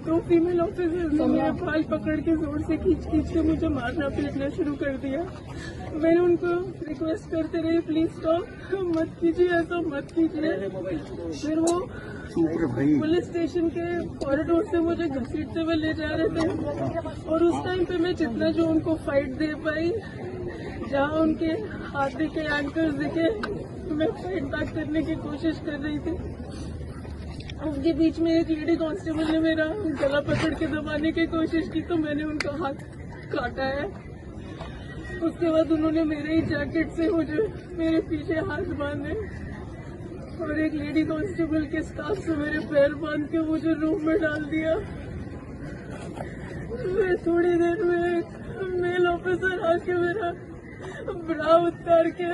तो female officer ने मेरे बाल पकड़ के जोर से खींच के मुझे मारना पीटना शुरू कर दिया। मैंने उनको रिक्वेस्ट करते रही, प्लीज स्टॉप, मत कीजिए ऐसा, मत कीजिए। फिर वो पुलिस स्टेशन के कॉरिडोर से मुझे घसीटते हुए ले जा रहे थे और उस टाइम पे मैं जितना जो उनको फाइट दे पाई, जहाँ उनके हाथ दिखे, एंकर्स दिखे, मैं फाइट बैक करने की कोशिश कर रही थी। उनके बीच में एक लेडी कांस्टेबल ने मेरा गला पकड़ के दबाने की कोशिश की तो मैंने उनका हाथ काटा है। उसके बाद उन्होंने मेरे ही जैकेट से मुझे मेरे पीछे हाथ बांधे और एक लेडी कांस्टेबल के स्टाफ से मेरे पैर बांध के मुझे रूम में डाल दिया। फिर थोड़ी देर में मेल ऑफिसर आके मेरा ब्रा उतार के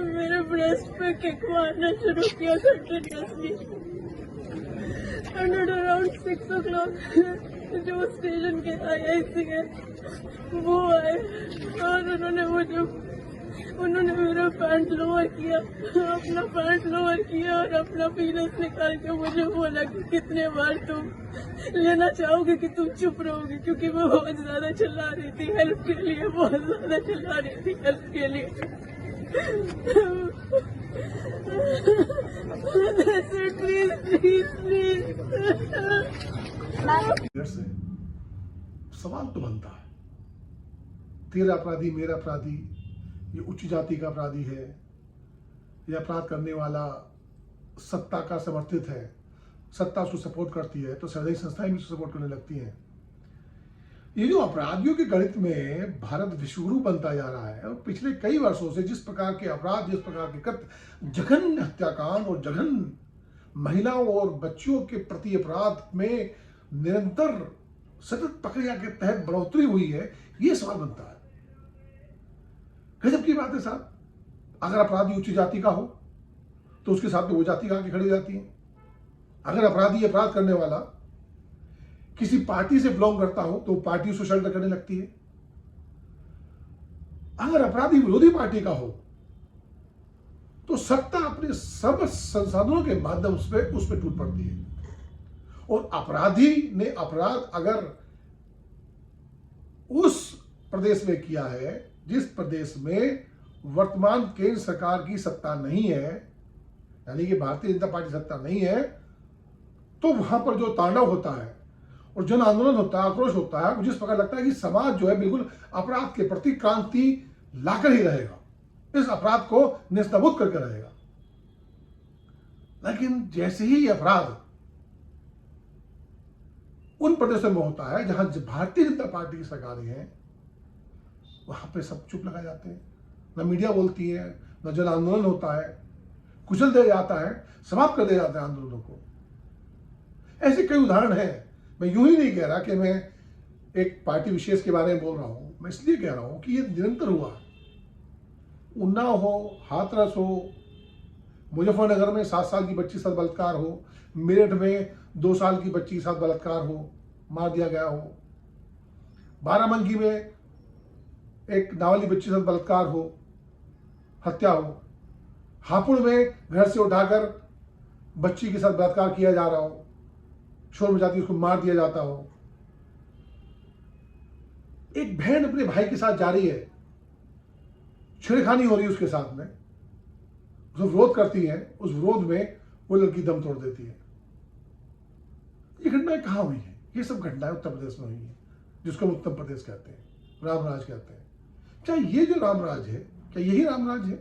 मेरे ब्रेस्ट पे किक मारना शुरू किया कंटिन्यूसली। एंड अराउंड 6 o'clock जो स्टेशन के IIC है वो आए और उन्होंने मेरा पैंट लोअर किया, अपना पैंट लोअर किया और अपना पीनस निकाल के मुझे बोला कि कितने बार तुम लेना चाहोगे कि तुम चुप रहोगे, क्योंकि मैं बहुत ज्यादा चिल्ला रही थी हेल्प के लिए, बहुत ज्यादा चिल्ला रही थी हेल्प के लिए। Please please please. सवाल तो बनता है, तेरा अपराधी मेरा अपराधी, ये उच्च जाति का अपराधी है, ये अपराध करने वाला सत्ता का समर्थित है, सत्ता उसको सपोर्ट करती है तो सरकारी संस्थाएं भी उसको सपोर्ट करने लगती हैं। ये जो अपराधियों के गणित में भारत विश्वगुरु बनता जा रहा है और पिछले कई वर्षों से जिस प्रकार के अपराध, जिस प्रकार के कृत्य, जघन्य हत्याकांड और जघन्य महिलाओं और बच्चियों के प्रति अपराध में निरंतर सतत प्रक्रिया के तहत बढ़ोतरी हुई है, ये सवाल बनता है। गजब की बात है साहब, अगर अपराधी उच्च जाति का हो तो उसके साथ में वो जाति आके खड़ी हो जाती है। अगर अपराधी अपराध करने वाला किसी पार्टी से बिलोंग करता हो तो पार्टी उसको शल्टर करने लगती है। अगर अपराधी विरोधी पार्टी का हो तो सत्ता अपने सब संसाधनों के माध्यम से उस पर टूट पड़ती है। और अपराधी ने अपराध अगर उस प्रदेश में किया है जिस प्रदेश में वर्तमान केंद्र सरकार की सत्ता नहीं है, यानी कि भारतीय जनता पार्टी सत्ता नहीं है, तो वहां पर जो तांडव होता है और जन आंदोलन होता है, आक्रोश होता है, जिस प्रकार लगता है कि समाज जो है बिल्कुल अपराध के प्रति क्रांति लाकर ही रहेगा, इस अपराध को नेस्तनाबूद करके रहेगा। लेकिन जैसे ही अपराध उन प्रदेशों में होता है जहां भारतीय जनता पार्टी की सरकारें हैं, वहां पे सब चुप लगा जाते हैं, न मीडिया बोलती है, न जन आंदोलन होता है, कुचल दिया जाता है, समाप्त कर दिया जाता है आंदोलनों को। ऐसे कई उदाहरण हैं। मैं यूं ही नहीं कह रहा कि मैं एक पार्टी विशेष के बारे में बोल रहा हूं, मैं इसलिए कह रहा हूं कि ये निरंतर हुआ। उन्नाव हो, हाथरस हो, मुजफ्फरनगर में 7 साल की बच्ची के साथ बलात्कार हो, मेरठ में 2 साल की बच्ची के साथ बलात्कार हो, मार दिया गया हो, बाराबंकी में एक नाबालिग बच्ची के साथ बलात्कार हो, हत्या हो, हापुड़ में घर से उठाकर बच्ची के साथ बलात्कार किया जा रहा हो, शोर मचाती उसको मार दिया जाता हो। एक बहन अपने भाई के साथ जा रही है, छेड़खानी हो रही है उसके साथ में, जो विरोध करती है, उस विरोध में वो लड़की दम तोड़ देती है। ये घटनाएं कहां हुई है? ये सब घटनाएं उत्तर प्रदेश में हुई है, जिसको हम उत्तर प्रदेश कहते हैं, रामराज कहते हैं। क्या ये जो रामराज है, क्या यही रामराज है?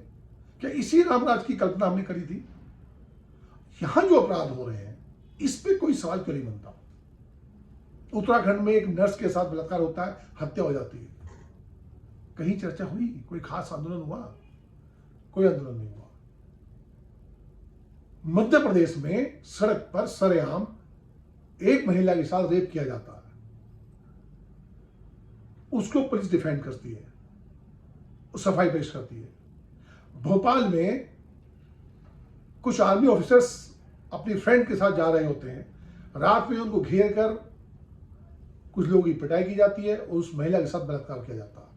क्या इसी रामराज की कल्पना हमने करी थी? यहां जो अपराध हो रहे हैं इस पे कोई सवाल क्यों नहीं बनता? उत्तराखंड में एक नर्स के साथ बलात्कार होता है, हत्या हो जाती है, कहीं चर्चा हुई? कोई खास आंदोलन हुआ? कोई आंदोलन नहीं हुआ। मध्य प्रदेश में सड़क पर सरेआम एक महिला के साथ रेप किया जाता है, उसको पुलिस डिफेंड करती है, सफाई पेश करती है। भोपाल में कुछ आर्मी ऑफिसर्स अपनी फ्रेंड के साथ जा रहे होते हैं, रात में उनको घेर कर कुछ लोगों की पिटाई की जाती है और उस महिला के साथ बलात्कार किया जाता है,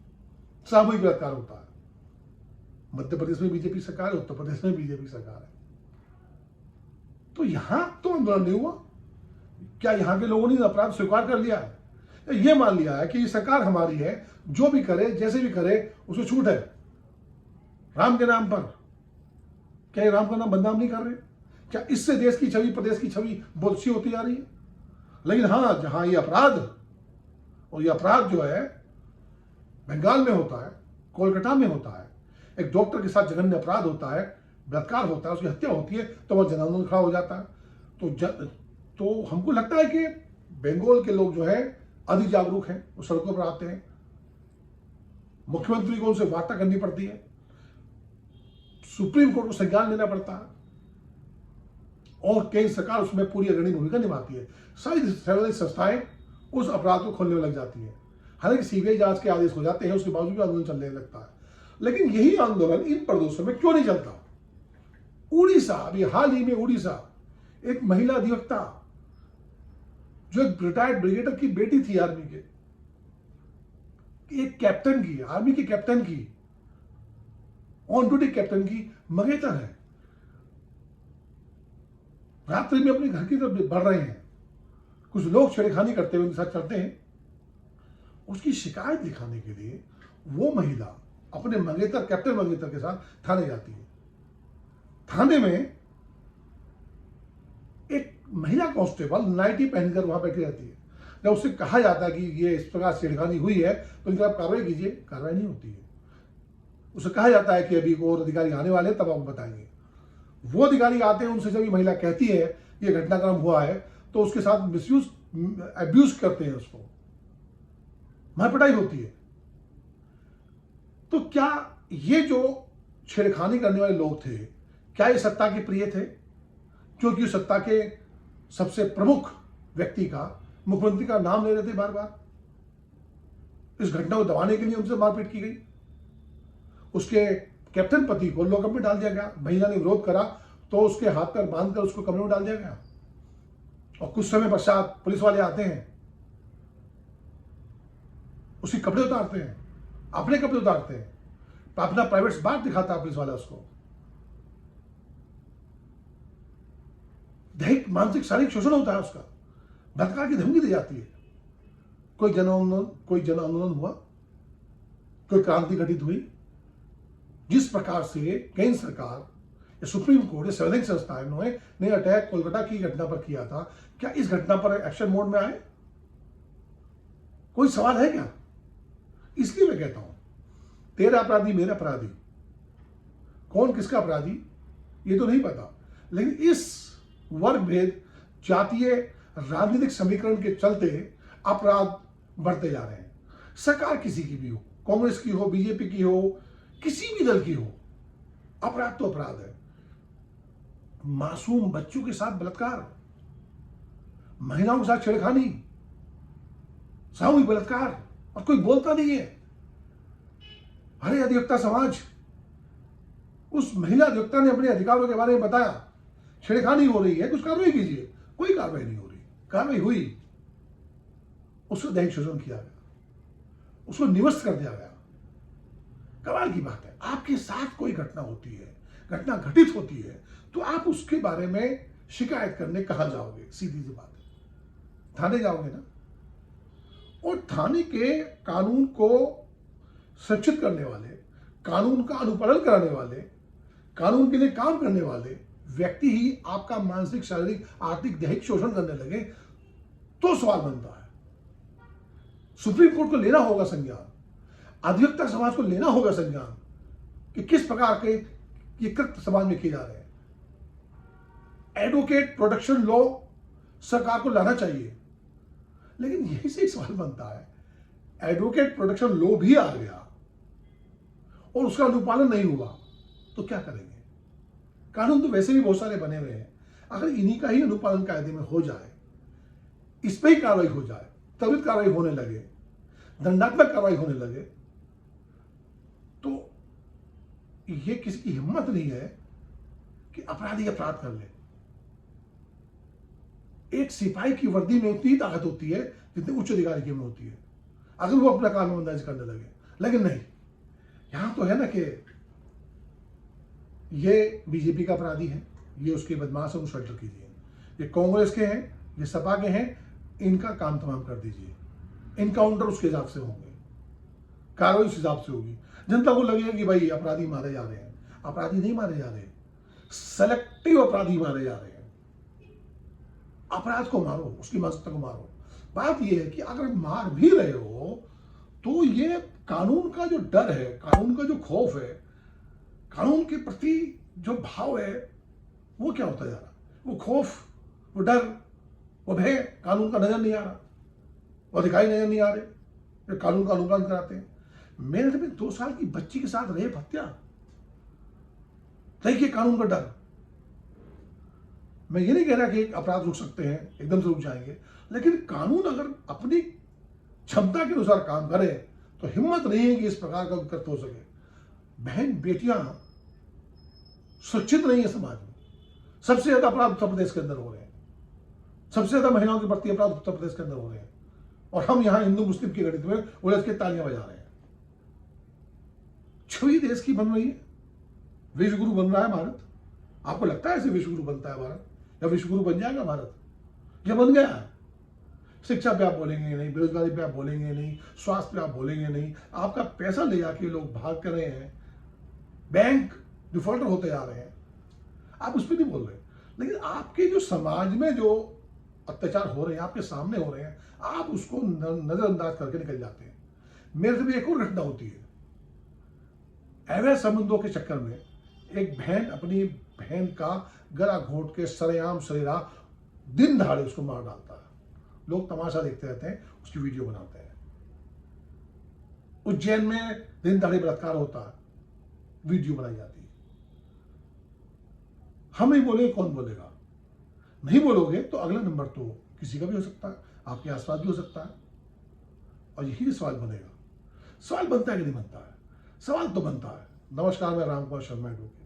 सामूहिक बलात्कार होता है। मध्य प्रदेश में बीजेपी सरकार है, उत्तर प्रदेश में बीजेपी सरकार है, तो यहां तो आंदोलन नहीं हुआ। क्या यहाँ के लोगों ने अपराध स्वीकार कर लिया है? ये मान लिया है कि ये सरकार हमारी है, जो भी करे जैसे भी करे उसको छूट है राम के नाम पर? क्या ये राम का नाम बदनाम नहीं कर रहे? क्या इससे देश की छवि, प्रदेश की छवि बहुत अच्छी होती जा रही है? लेकिन हाँ, जहां ये अपराध, और ये अपराध जो है बंगाल में होता है, कोलकाता में होता है, एक डॉक्टर के साथ जघन्य अपराध होता है, बलात्कार होता है, उसकी हत्या होती है, तो वह जन आंदोलन खड़ा हो जाता है। तो हमको लगता है कि बंगाल के लोग जो है अधिक जागरूक हैं, वो सड़कों पर आते हैं, मुख्यमंत्री को उनसे वार्ता करनी पड़ती है, सुप्रीम कोर्ट को संज्ञान लेना पड़ता है, और केंद्र सरकार उसमें पूरी अग्रणी भूमिका निभाती है। सारी सार्वजनिक संस्थाएं उस अपराध को खोलने में लग जाती है। हालांकि सीबीआई जांच के आदेश हो जाते हैं, उसके बावजूद भी आंदोलन चलने लगता है। लेकिन यही आंदोलन इन प्रदेशों में क्यों नहीं चलता? उड़ीसा, अभी हाल ही में उड़ीसा, एक महिला अधिवक्ता जो एक रिटायर्ड ब्रिगेडियर की बेटी थी, आर्मी के एक कैप्टन की, आर्मी के कैप्टन की, ऑन ड्यूटी कैप्टन की मंगेतर है, रात्रि में अपने घर की तरफ बढ़ रहे हैं, कुछ लोग छेड़खानी करते हुए उनके साथ चलते हैं। उसकी शिकायत दिखाने के लिए वो महिला अपने मंगेतर, कैप्टन मंगेतर के साथ थाने जाती है। थाने में एक महिला कांस्टेबल नाइटी पहनकर वहां बैठी रहती है। जब उससे कहा जाता है कि ये इस प्रकार छेड़खानी हुई है तो इनका आप कार्रवाई कीजिए, कार्रवाई नहीं होती है। उसे कहा जाता है कि अभी और अधिकारी आने वाले हैं, तब आपको बताएंगे। वो अधिकारी आते हैं, उनसे जब ये महिला कहती है ये घटनाक्रम हुआ है, तो उसके साथ मिसयूज, अब्यूज करते हैं, उसको मारपिटाई होती है। तो क्या ये जो छेड़खानी करने वाले लोग थे, क्या ये सत्ता के प्रिय थे? क्योंकि सत्ता के सबसे प्रमुख व्यक्ति का, मुख्यमंत्री का नाम ले रहे थे बार बार। इस घटना को दबाने के लिए उनसे मारपीट की गई। उसके कैप्टन पति को लॉकअप में डाल दिया गया। महिला ने विरोध करा तो उसके हाथ पैर बांधकर उसको कमरे में डाल दिया गया। और कुछ समय पश्चात पुलिस वाले आते हैं, उसके कपड़े उतारते हैं, अपने कपड़े उतारते हैं, अपना प्राइवेट बात दिखाता है पुलिस वाला उसको। दैहिक, मानसिक, शारीरिक शोषण होता है उसका, बलात्कार की धमकी दी जाती है। कोई जन आंदोलन हुआ, कोई क्रांति घटित हुई? जिस प्रकार से केंद्र सरकार या सुप्रीम कोर्ट या संवैधानिक संस्थाएं ने अटैक कोलकाता की घटना पर किया था, क्या इस घटना पर एक्शन मोड में आए? कोई सवाल है क्या? इसलिए मैं कहता हूं, तेरा अपराधी मेरा अपराधी, कौन किसका अपराधी ये तो नहीं पता, लेकिन इस वर्ग भेद, जातीय, राजनीतिक समीकरण के चलते अपराध बढ़ते जा रहे हैं। सरकार किसी की भी हो, कांग्रेस की हो, बीजेपी की हो, किसी भी दल की हो, अपराध तो अपराध है। मासूम बच्चों के साथ बलात्कार, महिलाओं के साथ छेड़खानी, सामूहिक बलात्कार, और कोई बोलता नहीं है। अरे अधिवक्ता समाज, उस महिला अधिवक्ता ने अपने अधिकारों के बारे में बताया, छेड़खानी हो रही है, कुछ कार्रवाई कीजिए। कोई कार्रवाई नहीं हो रही। कार्रवाई हुई, उसको दैहिक शोषण किया गया, उसको निवस्त कर दिया गया। कमाल की बात है, आपके साथ कोई घटना होती है, घटना घटित होती है, तो आप उसके बारे में शिकायत करने कहां जाओगे? सीधी सी बात है, थाने जाओगे ना। और थाने के कानून को सुरक्षित करने वाले, कानून का अनुपालन कराने वाले, कानून के लिए काम करने वाले व्यक्ति ही आपका मानसिक, शारीरिक, आर्थिक, दैहिक शोषण करने लगे तो सवाल बनता है। सुप्रीम कोर्ट को लेना होगा संज्ञान, अधिवक्ता समाज को लेना होगा संज्ञान कि किस प्रकार के ये कृत्य समाज में किए जा रहे हैं। एडवोकेट प्रोटेक्शन लॉ सरकार को लाना चाहिए, लेकिन यही से एक सवाल बनता है, एडवोकेट प्रोटेक्शन लॉ भी आ गया और उसका अनुपालन नहीं हुआ तो क्या करेंगे? कानून तो वैसे भी बहुत सारे बने हुए हैं, अगर इन्हीं का ही अनुपालन कायदे में हो जाए, इस पर ही कार्रवाई हो जाए, त्वरित कार्रवाई होने लगे, दंडात्मक कार्रवाई होने लगे, तो ये किसी की हिम्मत नहीं है कि अपराधी अपराध कर ले। एक सिपाही की वर्दी में उतनी ताकत होती है जितनी उच्च अधिकारी की में होती है, अगर वो अपना काम ईमानदारी से करने लगे। लेकिन नहीं, यहां तो है ना कि ये बीजेपी का अपराधी है, ये उसके बदमाश है, उनको शेल्टर कीजिए। ये कांग्रेस के हैं, ये सपा के हैं, इनका काम तमाम कर दीजिए। इनकाउंटर उसके हिसाब से होंगे, कार्रवाई उस हिसाब से होगी। जनता को लगेगा कि भाई अपराधी मारे जा रहे हैं। अपराधी नहीं मारे जा रहे, सेलेक्टिव अपराधी मारे जा रहे हैं। अपराध को मारो, उसकी मानसिकता को मारो। बात यह है कि अगर मार भी रहे हो तो ये कानून का जो डर है, कानून का जो खौफ है, कानून के प्रति जो भाव है, वो क्या होता जा रहा? वो खौफ, वो डर, वो भय कानून का नजर नहीं आ रहा, वो अधिकारी नजर नहीं आ रहे, कानून का अनुपालन कराते हैं। मेरे में 2 साल की बच्ची के साथ रेप हत्या, देखिए कानून का डर। मैं ये नहीं कह रहा कि अपराध रुक सकते हैं, एकदम से रुक जाएंगे, लेकिन कानून अगर अपनी क्षमता के अनुसार काम करे तो हिम्मत नहीं है कि इस प्रकार का कृत्य हो सके। बहन बेटियां सुरक्षित नहीं है समाज में। सबसे ज्यादा अपराध उत्तर प्रदेश के अंदर हो रहे हैं, सबसे ज्यादा महिलाओं के प्रति अपराध उत्तर प्रदेश के अंदर हो रहे हैं, और हम यहां हिंदू मुस्लिम के गणित में उलझ के तालियां बजा रहे हैं। छवि देश की बन रही है, विश्वगुरु बन रहा है भारत। आपको लगता है ऐसे विश्वगुरु बनता है भारत, या विश्वगुरु बन जाएगा भारत? यह बन गया है। शिक्षा पे आप बोलेंगे नहीं, बेरोजगारी पे आप बोलेंगे नहीं, स्वास्थ्य पे आप बोलेंगे नहीं, आपका पैसा ले जाके लोग भाग कर रहे हैं, बैंक डिफॉल्टर होते जा रहे हैं, आप उस पर नहीं बोल रहे। लेकिन आपके जो समाज में जो अत्याचार हो रहे हैं, आपके सामने हो रहे हैं, आप उसको नजरअंदाज करके निकल जाते हैं। मेरे से भी एक और घटना होती है। अवैध संबंधों के चक्कर में एक बहन अपनी बहन का गला घोंट के सरेआम सरेरा दिन दहाड़े उसको मार डालता है। लोग तमाशा देखते रहते हैं, उसकी वीडियो बनाते हैं। उज्जैन में दिन दहाड़े बलात्कार होता है, वीडियो बनाई जाती है। हम नहीं बोलेंगे, कौन बोलेगा? नहीं बोलोगे तो अगला नंबर तो किसी का भी हो सकता है, आपके आसपास भी हो सकता है। और यही सवाल बनेगा। सवाल बनता है कि नहीं बनता है? सवाल तो बनता है। नमस्कार, मैं राम कुमार शर्मा एडवोकेट।